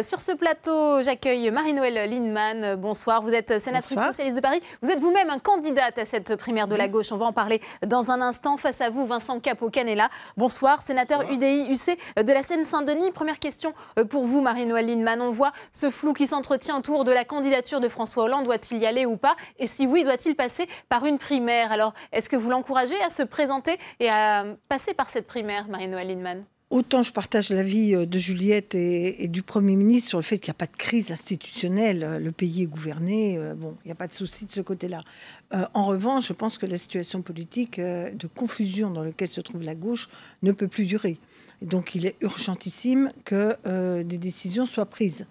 Sur ce plateau, j'accueille Marie-Noëlle Lienemann. Bonsoir, vous êtes sénatrice socialiste de Paris. Vous êtes vous-même candidate à cette primaire de la gauche. On va en parler dans un instant. Face à vous, Vincent Capo-Canellas. Bonsoir, sénateur UDI-UC de la Seine-Saint-Denis. Première question pour vous, Marie-Noëlle Lienemann. On voit ce flou qui s'entretient autour de la candidature de François Hollande. Doit-il y aller ou pas? Et si oui, doit-il passer par une primaire? Alors, est-ce que vous l'encouragez à se présenter et à passer par cette primaire, Marie-Noëlle Lienemann? Autant je partage l'avis de Juliette et du Premier ministre sur le fait qu'il n'y a pas de crise institutionnelle. Le pays est gouverné, bon, il n'y a pas de souci de ce côté-là. En revanche, je pense que la situation politique de confusion dans laquelle se trouve la gauche ne peut plus durer. Et donc il est urgentissime que des décisions soient prises.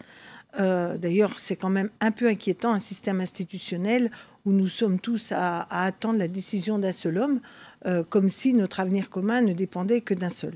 D'ailleurs, c'est quand même un peu inquiétant, un système institutionnel où nous sommes tous à attendre la décision d'un seul homme, comme si notre avenir commun ne dépendait que d'un seul.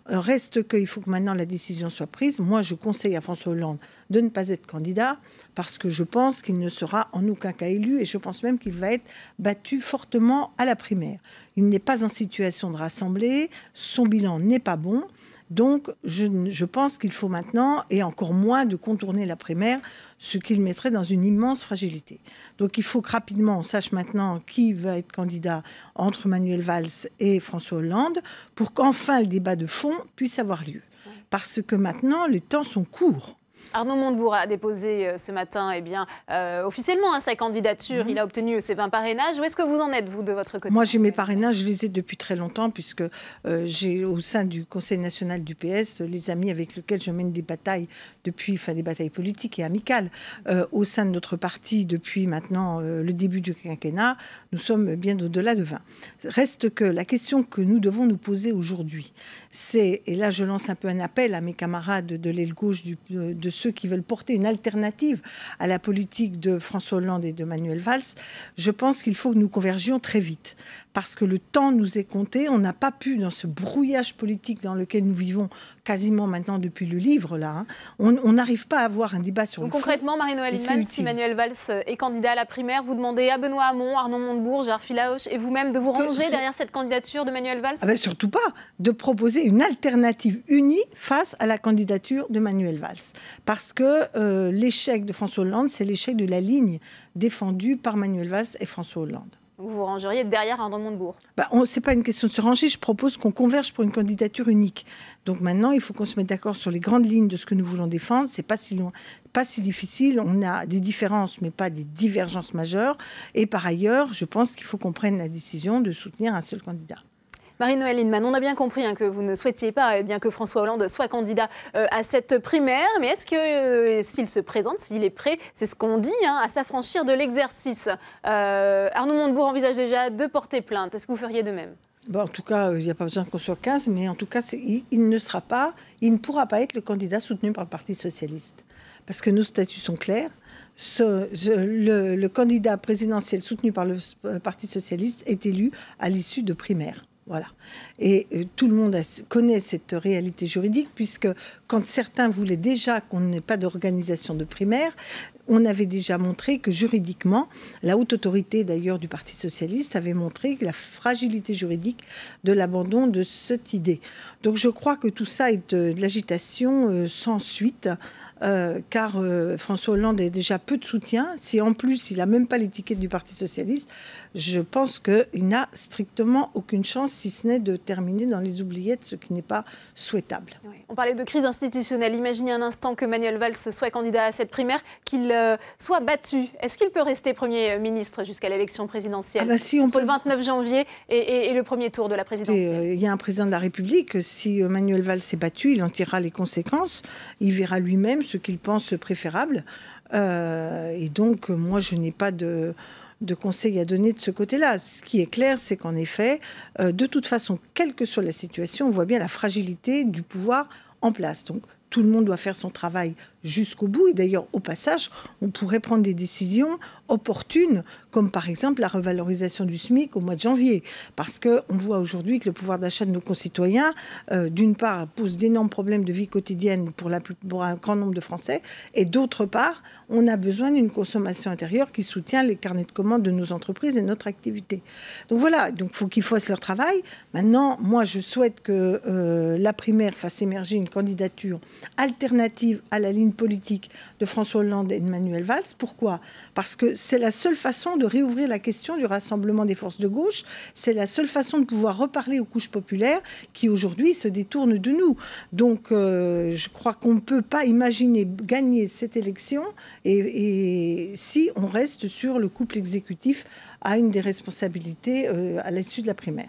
Reste qu'il faut que maintenant la décision soit prise. Moi, je conseille à François Hollande de ne pas être candidat parce que je pense qu'il ne sera en aucun cas élu et je pense même qu'il va être battu fortement à la primaire. Il n'est pas en situation de rassembler, son bilan n'est pas bon. Donc, je pense qu'il faut maintenant, et encore moins, de contourner la primaire, ce qui le mettrait dans une immense fragilité. Donc, il faut que rapidement, on sache maintenant qui va être candidat entre Manuel Valls et François Hollande, pour qu'enfin le débat de fond puisse avoir lieu. Parce que maintenant, les temps sont courts. Arnaud Montebourg a déposé ce matin officiellement sa candidature. Il a obtenu ses 20 parrainages. Où est-ce que vous en êtes, vous, de votre côté? Moi, j'ai mes parrainages, je les ai depuis très longtemps, puisque j'ai, au sein du Conseil national du PS, les amis avec lesquels je mène des batailles depuis, enfin des batailles politiques et amicales, au sein de notre parti depuis maintenant le début du quinquennat, nous sommes bien au-delà de 20. Reste que la question que nous devons nous poser aujourd'hui, c'est, et là je lance un peu un appel à mes camarades de l'aile gauche de ceux qui veulent porter une alternative à la politique de François Hollande et de Manuel Valls, je pense qu'il faut que nous convergions très vite. Parce que le temps nous est compté. On n'a pas pu, dans ce brouillage politique dans lequel nous vivons quasiment maintenant depuis le livre, là, on n'arrive pas à avoir un débat sur le fond. Donc concrètement, Marie-Noëlle Lienemann, si Manuel Valls est candidat à la primaire, vous demandez à Benoît Hamon, Arnaud Montebourg, Gérard Filaoche et vous-même de vous ranger derrière cette candidature de Manuel Valls? Surtout pas, de proposer une alternative unie face à la candidature de Manuel Valls. Parce que l'échec de François Hollande, c'est l'échec de la ligne défendue par Manuel Valls et François Hollande. Vous vous rangeriez derrière Arnaud Montebourg? C'est pas une question de se ranger, je propose qu'on converge pour une candidature unique. Donc maintenant, il faut qu'on se mette d'accord sur les grandes lignes de ce que nous voulons défendre. C'est pas si loin, pas si difficile. On a des différences, mais pas des divergences majeures. Et par ailleurs, je pense qu'il faut qu'on prenne la décision de soutenir un seul candidat. Marie-Noëlle Lienemann, on a bien compris que vous ne souhaitiez pas que François Hollande soit candidat à cette primaire. Mais est-ce que s'il se présente, s'il est prêt, c'est ce qu'on dit, à s'affranchir de l'exercice, Arnaud Montebourg envisage déjà de porter plainte. Est-ce que vous feriez de même? En tout cas, il n'y a pas besoin qu'on soit 15, mais en tout cas, il ne pourra pas être le candidat soutenu par le Parti socialiste. Parce que nos statuts sont clairs. Le candidat présidentiel soutenu par le Parti socialiste est élu à l'issue de primaires. Voilà. Et tout le monde connaît cette réalité juridique, puisque quand certains voulaient déjà qu'on n'ait pas d'organisation de primaire, on avait déjà montré que juridiquement, la haute autorité d'ailleurs du Parti socialiste avait montré la fragilité juridique de l'abandon de cette idée. Donc je crois que tout ça est de l'agitation sans suite, car François Hollande a déjà peu de soutien. Si en plus il n'a même pas l'étiquette du Parti socialiste, je pense qu'il n'a strictement aucune chance, si ce n'est de terminer dans les oubliettes, ce qui n'est pas souhaitable. Oui. On parlait de crise institutionnelle. Imaginez un instant que Manuel Valls soit candidat à cette primaire, qu'il soit battu. Est-ce qu'il peut rester Premier ministre jusqu'à l'élection présidentielle entre le 29 janvier et le premier tour de la présidentielle? Il y a un président de la République. Si Manuel Valls est battu, il en tirera les conséquences. Il verra lui-même ce qu'il pense préférable. Et donc, moi, je n'ai pas de conseils à donner de ce côté-là. Ce qui est clair, c'est qu'en effet, de toute façon, quelle que soit la situation, on voit bien la fragilité du pouvoir en place. Donc, tout le monde doit faire son travail jusqu'au bout. Et d'ailleurs, au passage, on pourrait prendre des décisions opportunes, comme par exemple la revalorisation du SMIC au mois de janvier. Parce qu'on voit aujourd'hui que le pouvoir d'achat de nos concitoyens, d'une part, pose d'énormes problèmes de vie quotidienne pour un grand nombre de Français, et d'autre part, on a besoin d'une consommation intérieure qui soutient les carnets de commandes de nos entreprises et notre activité. Donc voilà, il faut qu'ils fassent leur travail. Maintenant, moi, je souhaite que la primaire fasse émerger une candidature alternative à la ligne politique de François Hollande et de Manuel Valls. Pourquoi? Parce que c'est la seule façon de réouvrir la question du rassemblement des forces de gauche. C'est la seule façon de pouvoir reparler aux couches populaires qui aujourd'hui se détournent de nous. Donc je crois qu'on ne peut pas imaginer gagner cette élection et si on reste sur le couple exécutif à une des responsabilités à l'issue de la primaire.